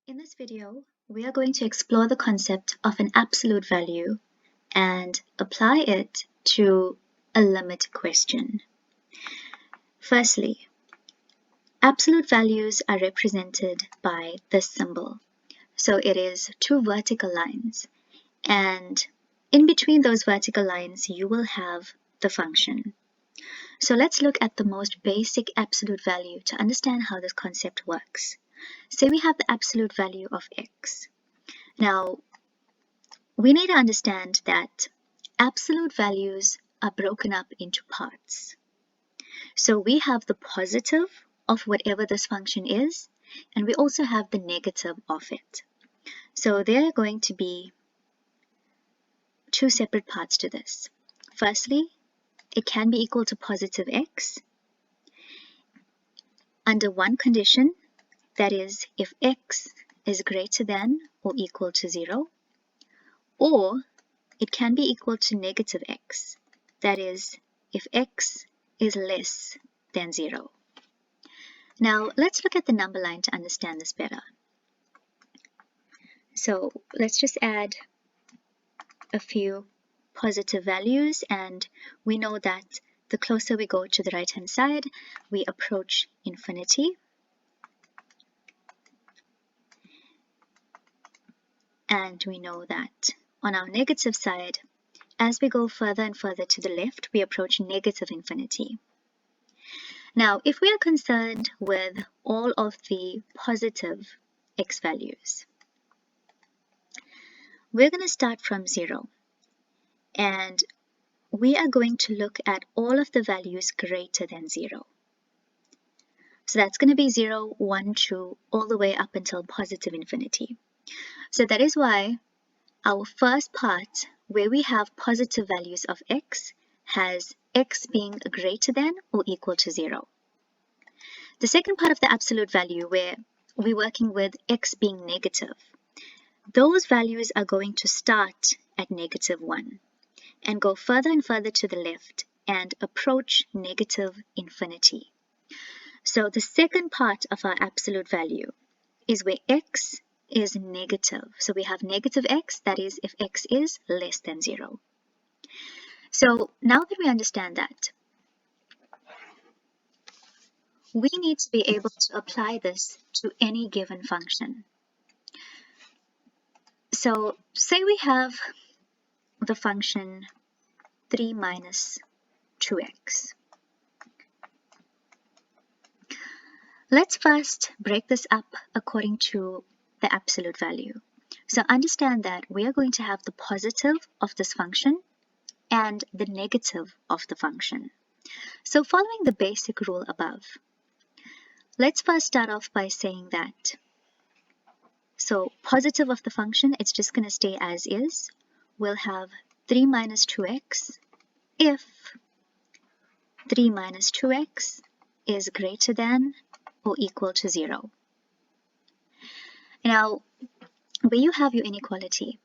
In this video, we are going to explore the concept of an absolute value and apply it to a limit question. Firstly, absolute values are represented by this symbol. So it is two vertical lines, and in between those vertical lines, you will have the function. So let's look at the most basic absolute value to understand how this concept works. Say we have the absolute value of x. Now, we need to understand that absolute values are broken up into parts. So we have the positive of whatever this function is, and we also have the negative of it. So there are going to be two separate parts to this. Firstly, it can be equal to positive x under one condition, that is, if x is greater than or equal to 0, or it can be equal to negative x, that is, if x is less than 0. Now, let's look at the number line to understand this better. So let's just add a few positive values, and we know that the closer we go to the right-hand side, we approach infinity. And we know that on our negative side, as we go further and further to the left, we approach negative infinity. Now, if we are concerned with all of the positive x values, we're going to start from 0. And we are going to look at all of the values greater than 0. So that's going to be 0, 1, 2, all the way up until positive infinity. So that is why our first part, where we have positive values of x, has x being greater than or equal to 0. The second part of the absolute value, where we're working with x being negative, those values are going to start at negative 1 and go further and further to the left and approach negative infinity. So the second part of our absolute value is where x is negative. So we have negative x, that is if x is less than 0. So now that we understand that, we need to be able to apply this to any given function. So say we have the function 3 minus 2x. Let's first break this up according to the absolute value. So understand that we are going to have the positive of this function and the negative of the function. So following the basic rule above, let's first start off by saying that, so positive of the function, it's just going to stay as is. We'll have 3 minus 2x if 3 minus 2x is greater than or equal to 0. Now, where you have your inequality,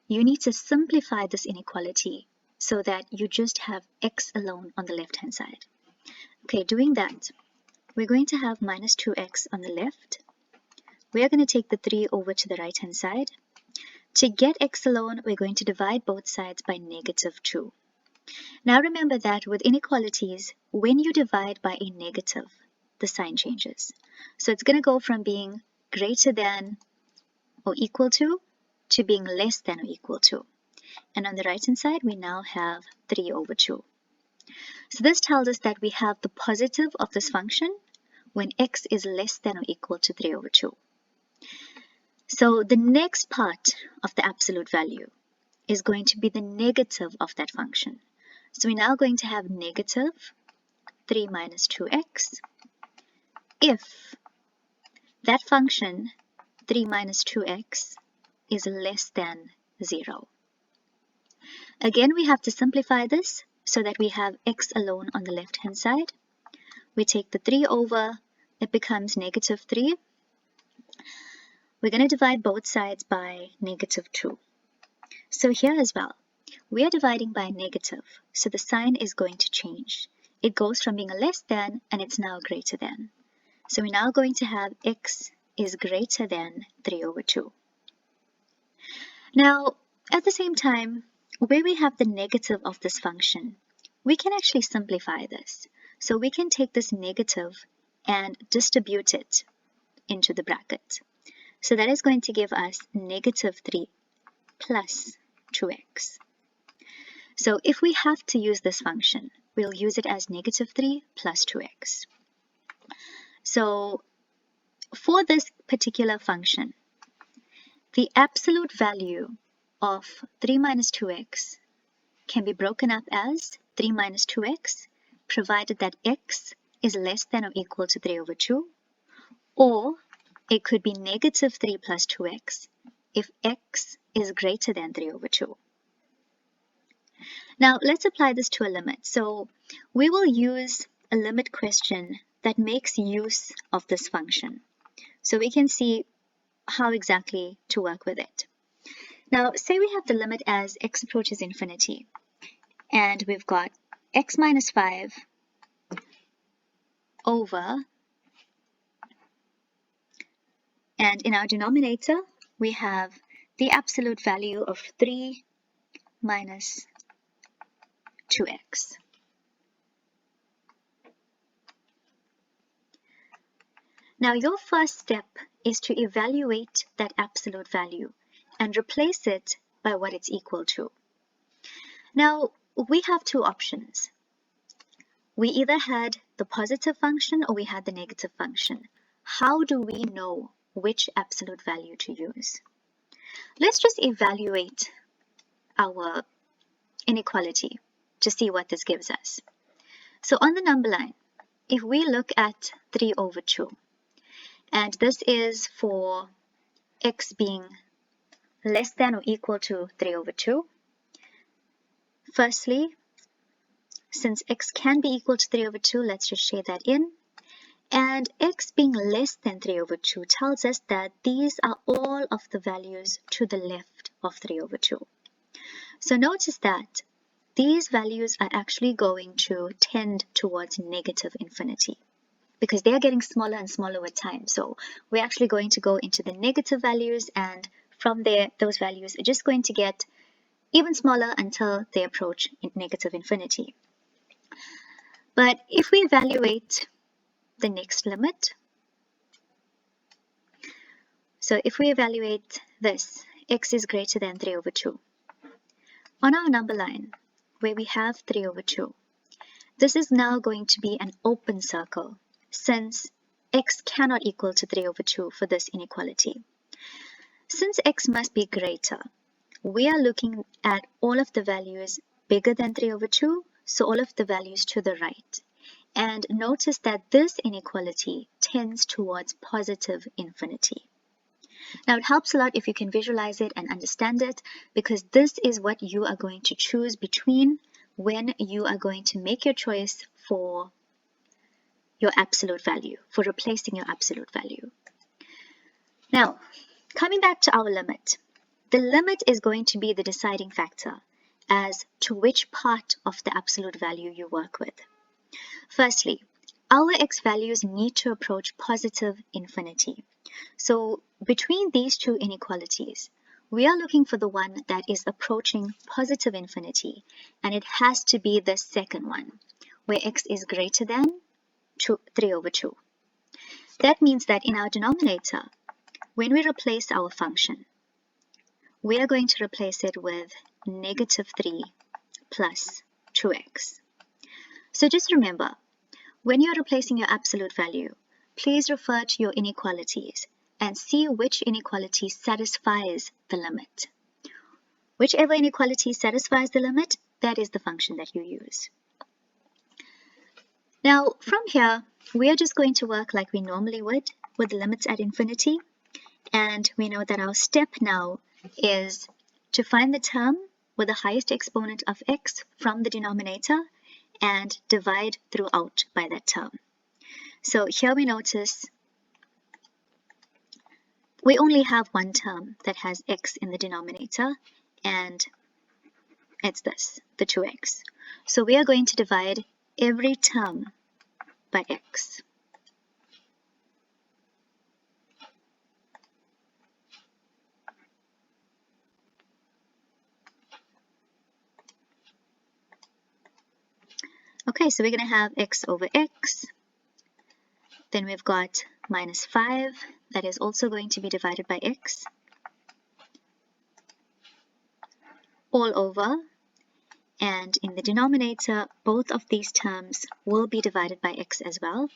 you need to simplify this inequality so that you just have x alone on the left-hand side. Okay, doing that, we're going to have minus 2x on the left. We are going to take the 3 over to the right-hand side. To get x alone, we're going to divide both sides by negative 2. Now remember that with inequalities, when you divide by a negative, the sign changes. So it's going to go from being greater than or equal to being less than or equal to. And on the right-hand side, we now have 3 over 2. So this tells us that we have the positive of this function when x is less than or equal to 3 over 2. So the next part of the absolute value is going to be the negative of that function. So we're now going to have negative 3 minus 2x if that function 3 minus 2x is less than 0. Again, we have to simplify this so that we have x alone on the left-hand side. We take the 3 over, it becomes negative 3. We're going to divide both sides by negative 2. So here as well, we are dividing by negative, so the sign is going to change. It goes from being a less than and it's now greater than. So we're now going to have x is greater than 3 over 2. Now, at the same time, where we have the negative of this function, we can actually simplify this. So we can take this negative and distribute it into the bracket. So that is going to give us negative 3 plus 2x. So if we have to use this function, we'll use it as negative 3 plus 2x. So for this particular function, the absolute value of 3 minus 2x can be broken up as 3 minus 2x, provided that x is less than or equal to 3 over 2, or it could be negative 3 plus 2x if x is greater than 3 over 2. Now let's apply this to a limit. So we will use a limit question that makes use of this function. So we can see how exactly to work with it. Now say we have the limit as x approaches infinity, and we've got x minus 5 over, and in our denominator we have the absolute value of 3 minus 2x. Now your first step is to evaluate that absolute value and replace it by what it's equal to. Now we have two options. We either had the positive function or we had the negative function. How do we know which absolute value to use? Let's just evaluate our inequality to see what this gives us. So on the number line, if we look at 3 over 2, and this is for x being less than or equal to 3 over 2. Firstly, since x can be equal to 3 over 2, let's just shade that in. And x being less than 3 over 2 tells us that these are all of the values to the left of 3 over 2. So notice that these values are actually going to tend towards negative infinity, because they are getting smaller and smaller with time. So we're actually going to go into the negative values, and from there, those values are just going to get even smaller until they approach negative infinity. But if we evaluate the next limit, so if we evaluate this, x is greater than 3 over 2. On our number line, where we have 3 over 2, this is now going to be an open circle, since x cannot equal to 3 over 2 for this inequality. Since x must be greater, we are looking at all of the values bigger than 3 over 2, so all of the values to the right. And notice that this inequality tends towards positive infinity. Now it helps a lot if you can visualize it and understand it, because this is what you are going to choose between when you are going to make your choice for your absolute value, for replacing your absolute value. Now, coming back to our limit, the limit is going to be the deciding factor as to which part of the absolute value you work with. Firstly, our x values need to approach positive infinity. So between these two inequalities, we are looking for the one that is approaching positive infinity, and it has to be the second one, where x is greater than 3 over 2. That means that in our denominator, when we replace our function, we are going to replace it with negative 3 plus 2x. So just remember, when you are replacing your absolute value, please refer to your inequalities and see which inequality satisfies the limit. Whichever inequality satisfies the limit, that is the function that you use. Now, from here, we are just going to work like we normally would with limits at infinity. And we know that our step now is to find the term with the highest exponent of x from the denominator and divide throughout by that term. So here we notice we only have one term that has x in the denominator, and it's this, the 2x. So we are going to divide every term by x. Okay, so we're going to have x over x. Then we've got minus 5. That is also going to be divided by x. All over. And in the denominator, both of these terms will be divided by x as well.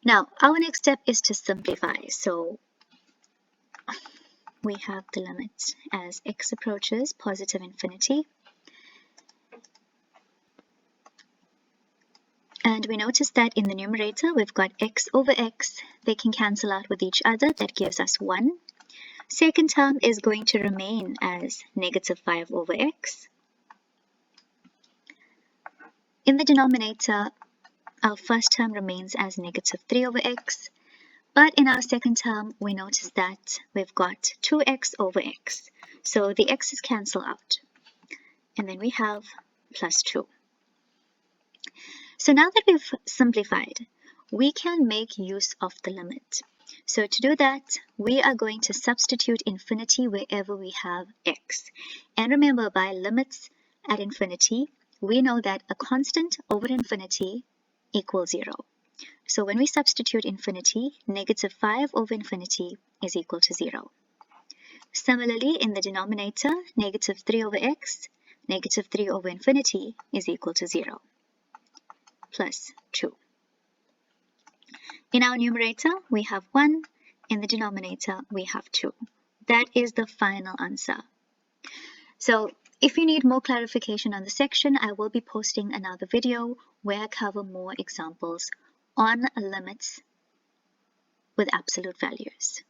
Now, our next step is to simplify. So we have the limit as x approaches positive infinity. And we notice that in the numerator, we've got x over x. They can cancel out with each other. That gives us 1. Second term is going to remain as negative 5 over x. In the denominator, our first term remains as negative 3 over x. But in our second term, we notice that we've got 2x over x. So the x's cancel out. And then we have plus 2. So now that we've simplified, we can make use of the limit. So to do that, we are going to substitute infinity wherever we have x. And remember, by limits at infinity, we know that a constant over infinity equals 0. So when we substitute infinity, negative 5 over infinity is equal to 0. Similarly, in the denominator, negative 3 over x, negative 3 over infinity is equal to 0. Plus 2. In our numerator, we have 1. In the denominator, we have 2. That is the final answer. So if you need more clarification on the section, I will be posting another video where I cover more examples on limits with absolute values.